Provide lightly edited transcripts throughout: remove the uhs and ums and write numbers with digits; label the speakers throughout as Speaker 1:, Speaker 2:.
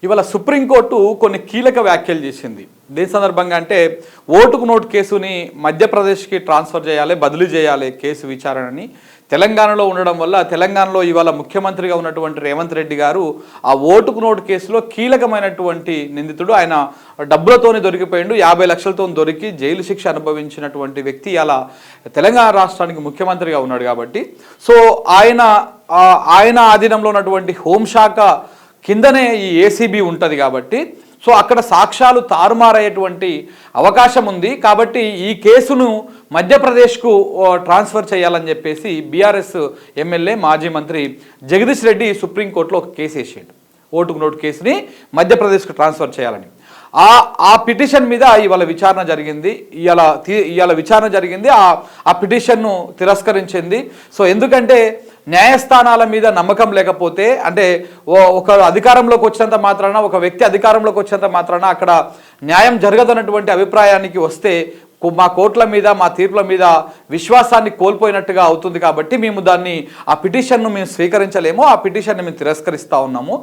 Speaker 1: ఇవాళ సుప్రీంకోర్టు కొన్ని కీలక వ్యాఖ్యలు చేసింది. దేని సందర్భంగా అంటే ఓటుకు నోటు కేసుని మధ్యప్రదేశ్కి ట్రాన్స్ఫర్ చేయాలి, బదిలీ చేయాలి కేసు విచారణని. తెలంగాణలో ఉండడం వల్ల తెలంగాణలో ఇవాళ ముఖ్యమంత్రిగా ఉన్నటువంటి రేవంత్ రెడ్డి గారు ఆ ఓటుకు నోటు కేసులో కీలకమైనటువంటి నిందితుడు. ఆయన డబ్బులతోనే దొరికిపోయిండు, 50 లక్షలతో దొరికి జైలు శిక్ష అనుభవించినటువంటి వ్యక్తి అలా తెలంగాణ రాష్ట్రానికి ముఖ్యమంత్రిగా ఉన్నాడు. కాబట్టి సో ఆయన ఆధీనంలో ఉన్నటువంటి హోంశాఖ కిందనే ఈ ఏసీబీ ఉంటుంది. కాబట్టి సో అక్కడ సాక్ష్యాలు తారుమారయ్యేటువంటి అవకాశం ఉంది. కాబట్టి ఈ కేసును మధ్యప్రదేశ్కు ట్రాన్స్ఫర్ చేయాలని చెప్పేసి బీఆర్ఎస్ ఎమ్మెల్యే మాజీ మంత్రి జగదీష్ రెడ్డి సుప్రీంకోర్టులో ఒక కేసు వేసాడు. ఓటుకు నోటు కేసుని మధ్యప్రదేశ్కు ట్రాన్స్ఫర్ చేయాలని. ఆ పిటిషన్ మీద ఇవాళ విచారణ జరిగింది. ఇవాళ విచారణ జరిగింది. ఆ పిటిషన్ను తిరస్కరించింది. సో ఎందుకంటే న్యాయస్థానాల మీద నమ్మకం లేకపోతే, అంటే ఒక అధికారంలోకి వచ్చినంత మాత్రాన, ఒక వ్యక్తి అధికారంలోకి వచ్చినంత మాత్రాన అక్కడ న్యాయం జరగదన్నటువంటి అభిప్రాయానికి వస్తే మా కోర్టుల మీద, మా తీర్పుల మీద విశ్వాసాన్ని కోల్పోయినట్టుగా అవుతుంది. కాబట్టి మేము ఆ పిటిషన్ను మేము స్వీకరించలేము, ఆ పిటిషన్ని మేము తిరస్కరిస్తూ ఉన్నాము.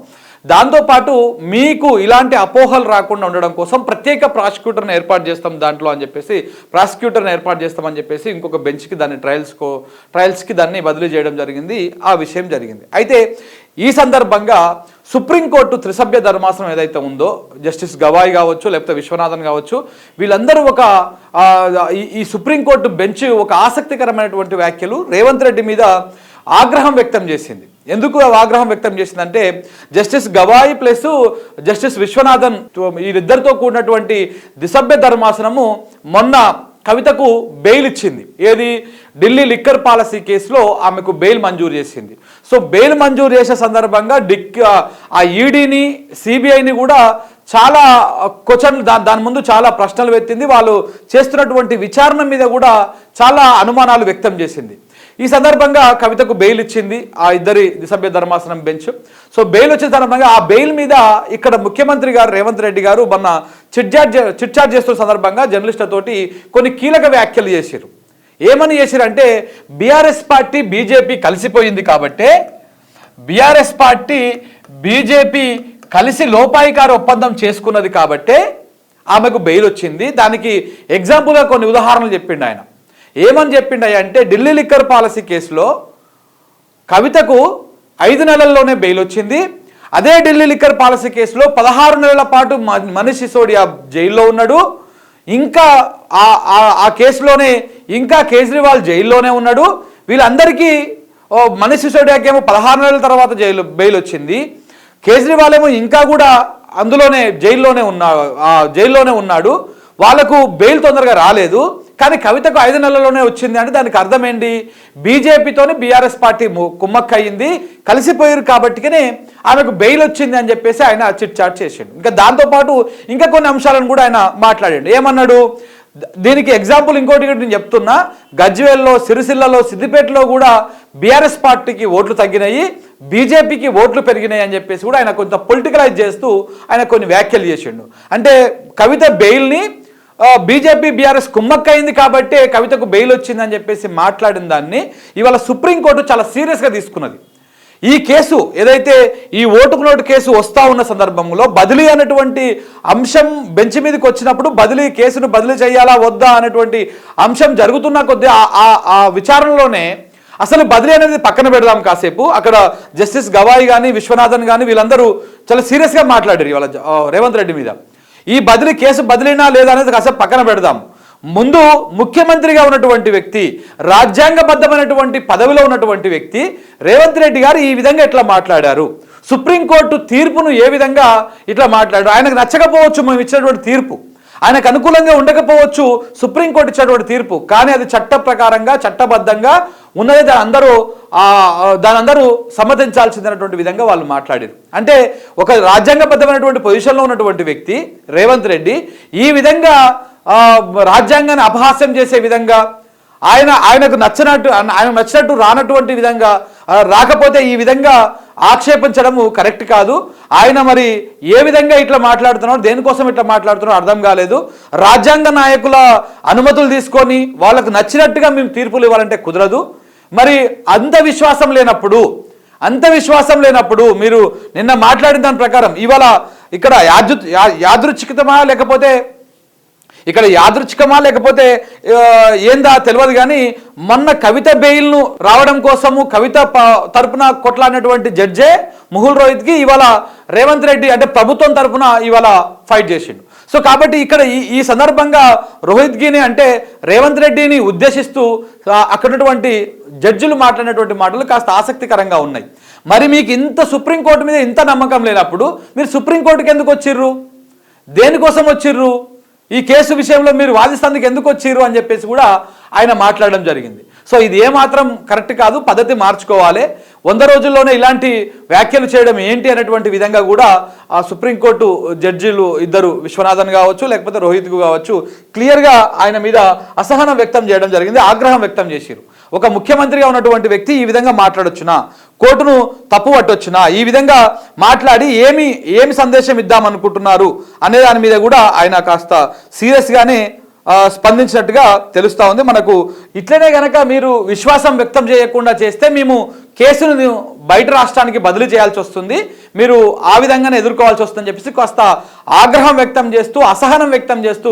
Speaker 1: దాంతోపాటు మీకు ఇలాంటి అపోహలు రాకుండా ఉండడం కోసం ప్రత్యేక ప్రాసిక్యూటర్ని ఏర్పాటు చేస్తాం దాంట్లో అని చెప్పేసి, ప్రాసిక్యూటర్ని ఏర్పాటు చేస్తామని చెప్పేసి ఇంకొక బెంచ్కి దాన్ని ట్రయల్స్కి దాన్ని బదిలీ చేయడం జరిగింది. ఆ విషయం జరిగింది. అయితే ఈ సందర్భంగా సుప్రీంకోర్టు త్రిసభ్య ధర్మాసనం ఏదైతే ఉందో, జస్టిస్ గవాయ్ కావచ్చు, లేకపోతే విశ్వనాథన్ కావచ్చు, వీళ్ళందరూ ఈ సుప్రీంకోర్టు బెంచ్ ఒక ఆసక్తికరమైనటువంటి వ్యాఖ్యలు రేవంత్ రెడ్డి మీద ఆగ్రహం వ్యక్తం చేసింది. ఎందుకు ఆగ్రహం వ్యక్తం చేసిందంటే, justice Gavai plus justice Viswanathan వీరిద్దరితో కూడినటువంటి దిసభ్య ధర్మాసనము మొన్న కవితకు బెయిల్ ఇచ్చింది. ఏది? ఢిల్లీ లిక్కర్ పాలసీ కేసులో ఆమెకు బెయిల్ మంజూరు చేసింది. సో బెయిల్ మంజూరు చేసే సందర్భంగా ఆ ఈడీని, సిబిఐని కూడా చాలా క్వశ్చన్లు, దాని ముందు చాలా ప్రశ్నలు ఎత్తింది. వాళ్ళు చేస్తున్నటువంటి విచారణ మీద కూడా చాలా అనుమానాలు వ్యక్తం చేసింది. ఈ సందర్భంగా కవితకు బెయిల్ ఇచ్చింది ఆ ఇద్దరి దిసభ్య ధర్మాసనం బెంచ్. సో బెయిల్ వచ్చిన సందర్భంగా ఆ బెయిల్ మీద ఇక్కడ ముఖ్యమంత్రి గారు రేవంత్ రెడ్డి గారు మొన్న చిట్చాట్ చేస్తున్న సందర్భంగా జర్నలిస్టులతోటి కొన్ని కీలక వ్యాఖ్యలు చేశారు. ఏమని చేశారంటే, బీఆర్ఎస్ పార్టీ బీజేపీ కలిసిపోయింది కాబట్టే, బీఆర్ఎస్ పార్టీ బీజేపీ కలిసి లోపాయికార ఒప్పందం చేసుకున్నది కాబట్టే ఆమెకు బెయిల్ వచ్చింది. దానికి ఎగ్జాంపుల్గా కొన్ని ఉదాహరణలు చెప్పిండు ఆయన. ఏమని చెప్పిండయ్య అంటే, ఢిల్లీ లిక్కర్ పాలసీ కేసులో కవితకు 5 నెలల్లోనే బెయిల్ వచ్చింది. అదే ఢిల్లీ లిక్కర్ పాలసీ కేసులో 16 నెలల పాటు మనీష్ సిసోడియా జైల్లో ఉన్నాడు. ఇంకా ఆ కేసులోనే ఇంకా కేజ్రీవాల్ జైల్లోనే ఉన్నాడు. వీళ్ళందరికీ మనీష్ సిసోడియాకి ఏమో 16 నెలల తర్వాత బెయిల్ వచ్చింది. కేజ్రీవాల్ ఏమో ఇంకా కూడా అందులోనే జైల్లోనే ఉన్నాడు. వాళ్లకు బెయిల్ తొందరగా రాలేదు. కానీ కవితకు 5 నెలల్లోనే వచ్చింది. అంటే దానికి అర్థం ఏంటి? బీజేపీతోని బీఆర్ఎస్ పార్టీ కుమ్మక్క అయింది, కలిసిపోయారు కాబట్టికనే ఆమెకు బెయిల్ వచ్చింది అని చెప్పేసి ఆయన చిట్చాట్ చేసిండు. ఇంకా దాంతోపాటు ఇంకా కొన్ని అంశాలను కూడా ఆయన మాట్లాడాడు. ఏమన్నాడు? దీనికి ఎగ్జాంపుల్ ఇంకోటి నేను చెప్తున్నా, గజ్వేల్లో, సిరిసిల్లలో, సిద్దిపేటలో కూడా బీఆర్ఎస్ పార్టీకి ఓట్లు తగ్గినాయి, బీజేపీకి ఓట్లు పెరిగినాయి అని చెప్పేసి కూడా ఆయన కొంత పొలిటికలైజ్ చేస్తూ ఆయన కొన్ని వ్యాఖ్యలు చేసిండు. అంటే కవిత బెయిల్ని బీజేపీ బీఆర్ఎస్ కుమ్మక్కయింది కాబట్టే కవితకు బెయిల్ వచ్చిందని చెప్పేసి మాట్లాడిన దాన్ని ఇవాళ సుప్రీంకోర్టు చాలా సీరియస్గా తీసుకున్నది. ఈ కేసు ఏదైతే ఈ ఓటుకు నోటు కేసు వస్తూ ఉన్న సందర్భంలో బదిలీ అనేటువంటి అంశం బెంచ్ మీదకి వచ్చినప్పుడు కేసును బదిలీ చేయాలా వద్దా అనేటువంటి అంశం జరుగుతున్న కొద్దీ ఆ విచారణలోనే అసలు బదిలీ అనేది పక్కన పెడదాం కాసేపు, అక్కడ జస్టిస్ గవాయ్ కానీ విశ్వనాథన్ కానీ వీళ్ళందరూ చాలా సీరియస్గా మాట్లాడారు ఇవాళ రేవంత్ రెడ్డి మీద. ఈ కేసు బదిలీనా లేదా అనేది కాసేపు పక్కన పెడదాం. ముందు ముఖ్యమంత్రిగా ఉన్నటువంటి వ్యక్తి, రాజ్యాంగబద్ధమైనటువంటి పదవిలో ఉన్నటువంటి వ్యక్తి రేవంత్ రెడ్డి గారు ఈ విధంగా ఎట్లా మాట్లాడారు, సుప్రీంకోర్టు తీర్పును ఏ విధంగా ఇట్లా మాట్లాడారు, ఆయనకు నచ్చకపోవచ్చు మేము ఇచ్చినటువంటి తీర్పు, ఆయనకు అనుకూలంగా ఉండకపోవచ్చు సుప్రీంకోర్టు ఇచ్చినటువంటి తీర్పు, కానీ అది చట్ట ప్రకారంగా చట్టబద్ధంగా ఉన్నది, దాని అందరూ సమ్మతించాల్సిందనేటువంటి విధంగా వాళ్ళు మాట్లాడారు. అంటే ఒక రాజ్యాంగబద్ధమైనటువంటి పొజిషన్లో ఉన్నటువంటి వ్యక్తి రేవంత్ రెడ్డి ఈ విధంగా రాజ్యాంగాన్ని అపహాస్యం చేసే విధంగా, ఆయనకు నచ్చినట్టు రానటువంటి విధంగా, రాకపోతే ఈ విధంగా ఆక్షేపించడము కరెక్ట్ కాదు. ఆయన మరి ఏ విధంగా ఇట్లా మాట్లాడుతున్నారో, దేనికోసం ఇట్లా మాట్లాడుతున్నారో అర్థం కాలేదు. రాజ్యాంగ నాయకుల అనుమతులు తీసుకొని వాళ్ళకు నచ్చినట్టుగా మేము తీర్పులు ఇవ్వాలంటే కుదరదు. మరి అంత విశ్వాసం లేనప్పుడు మీరు నిన్న మాట్లాడిన దాని ప్రకారం ఇవాళ ఇక్కడ యాదృచ్ఛికమా లేకపోతే ఏందా తెలియదు కానీ మొన్న కవిత బెయిల్ను రావడం కోసము కవిత తరపున కొట్లాడినటువంటి జడ్జే ముకుల్ రోహిత్కి ఇవాళ రేవంత్ రెడ్డి అంటే ప్రభుత్వం తరపున ఇవాళ ఫైట్ చేసిండు. సో కాబట్టి ఇక్కడ ఈ సందర్భంగా రోహిత్గిని అంటే రేవంత్ రెడ్డిని ఉద్దేశిస్తూ అక్కడున్నటువంటి జడ్జిలు మాట్లాడినటువంటి మాటలు కాస్త ఆసక్తికరంగా ఉన్నాయి. మరి మీకు ఇంత సుప్రీంకోర్టు మీద ఇంత నమ్మకం లేనప్పుడు మీరు సుప్రీంకోర్టుకి ఎందుకు వచ్చిర్రు, దేనికోసం వచ్చిర్రు, ఈ కేసు విషయంలో మీరు వాదిస్తానికి ఎందుకు వచ్చిర్రు అని చెప్పేసి కూడా ఆయన మాట్లాడడం జరిగింది. సో ఇది ఏమాత్రం కరెక్ట్ కాదు, పద్ధతి మార్చుకోవాలి. 100 రోజుల్లోనే ఇలాంటి వ్యాఖ్యలు చేయడం ఏంటి అనేటువంటి విధంగా కూడా ఆ సుప్రీంకోర్టు జడ్జీలు ఇద్దరు విశ్వనాథన్ కావచ్చు లేకపోతే రోహిత్ కావచ్చు క్లియర్గా ఆయన మీద అసహనం వ్యక్తం చేయడం జరిగింది, ఆగ్రహం వ్యక్తం చేశారు. ఒక ముఖ్యమంత్రిగా ఉన్నటువంటి వ్యక్తి ఈ విధంగా మాట్లాడొచ్చునా, కోర్టును తప్పు పట్టొచ్చునా, ఈ విధంగా మాట్లాడి ఏమి సందేశం ఇద్దామనుకుంటున్నారు అనే దాని మీద కూడా ఆయన కాస్త సీరియస్గానే స్పందించినట్టుగా తెలుస్తూ ఉంది మనకు. ఇట్లనే గనక మీరు విశ్వాసం వ్యక్తం చేయకుండా చేస్తే మేము కేసును బయట రాష్ట్రానికి బదిలీ చేయాల్సి వస్తుంది, మీరు ఆ విధంగానే ఎదుర్కోవాల్సి వస్తుందని చెప్పేసి కాస్త ఆగ్రహం వ్యక్తం చేస్తూ అసహనం వ్యక్తం చేస్తూ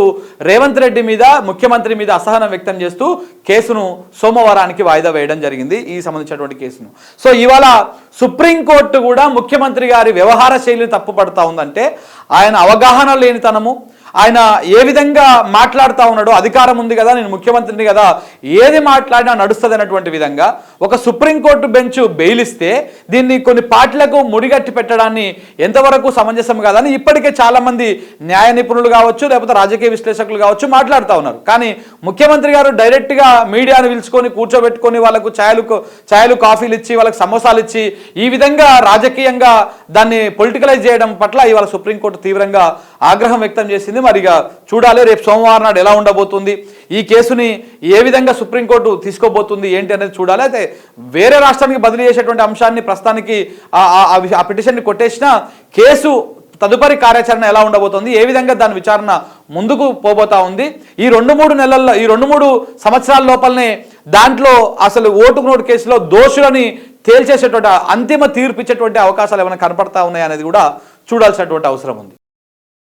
Speaker 1: రేవంత్ రెడ్డి మీద ముఖ్యమంత్రి మీద అసహనం వ్యక్తం చేస్తూ కేసును సోమవారానికి వాయిదా వేయడం జరిగింది, ఈ సంబంధించినటువంటి కేసును. సో ఇవాళ సుప్రీంకోర్టు కూడా ముఖ్యమంత్రి గారి వ్యవహార శైలిని తప్పుపడతా ఉందంటే ఆయన అవగాహన లేనితనము, ఆయన ఏ విధంగా మాట్లాడుతూ ఉన్నాడో, అధికారం ఉంది కదా నేను ముఖ్యమంత్రిని కదా ఏది మాట్లాడినా నడుస్తుంది అన్నటువంటి విధంగా ఒక సుప్రీంకోర్టు బెంచ్ బెయిల్ ఇస్తే దీన్ని కొన్ని పార్టీలకు ముడిగట్టి పెట్టడాన్ని ఎంతవరకు సమంజసం కాదని ఇప్పటికే చాలామంది న్యాయ నిపుణులు కావచ్చు లేకపోతే రాజకీయ విశ్లేషకులు కావచ్చు మాట్లాడుతూ ఉన్నారు. కానీ ముఖ్యమంత్రి గారు డైరెక్ట్గా మీడియాను పిలుచుకొని కూర్చోబెట్టుకొని వాళ్ళకు ఛాయలు కాఫీలు ఇచ్చి వాళ్ళకి సమోసాలు ఇచ్చి ఈ విధంగా రాజకీయంగా దాన్ని పొలిటికలైజ్ చేయడం పట్ల ఇవాళ సుప్రీంకోర్టు తీవ్రంగా ఆగ్రహం వ్యక్తం చేసింది. మరిగా చూడాలి రేపు సోమవారం నాడు ఎలా ఉండబోతుంది, ఈ కేసుని ఏ విధంగా సుప్రీంకోర్టు తీసుకోబోతుంది ఏంటి అనేది చూడాలి. అయితే వేరే రాష్ట్రానికి బదిలీ చేసేటువంటి అంశాన్ని ప్రస్తుతానికి ఆ పిటిషన్ని కొట్టేసిన కేసు తదుపరి కార్యాచరణ ఎలా ఉండబోతుంది, ఏ విధంగా దాని విచారణ ముందుకు పోబోతా ఉంది, ఈ 2-3 సంవత్సరాల లోపలనే దాంట్లో అసలు ఓటుకు నోటు కేసులో దోషులని తేల్చేసేటువంటి అంతిమ తీర్పు ఇచ్చేటువంటి అవకాశాలు ఏమైనా కనపడతా ఉన్నాయనేది కూడా చూడాల్సినటువంటి అవసరం ఉంది.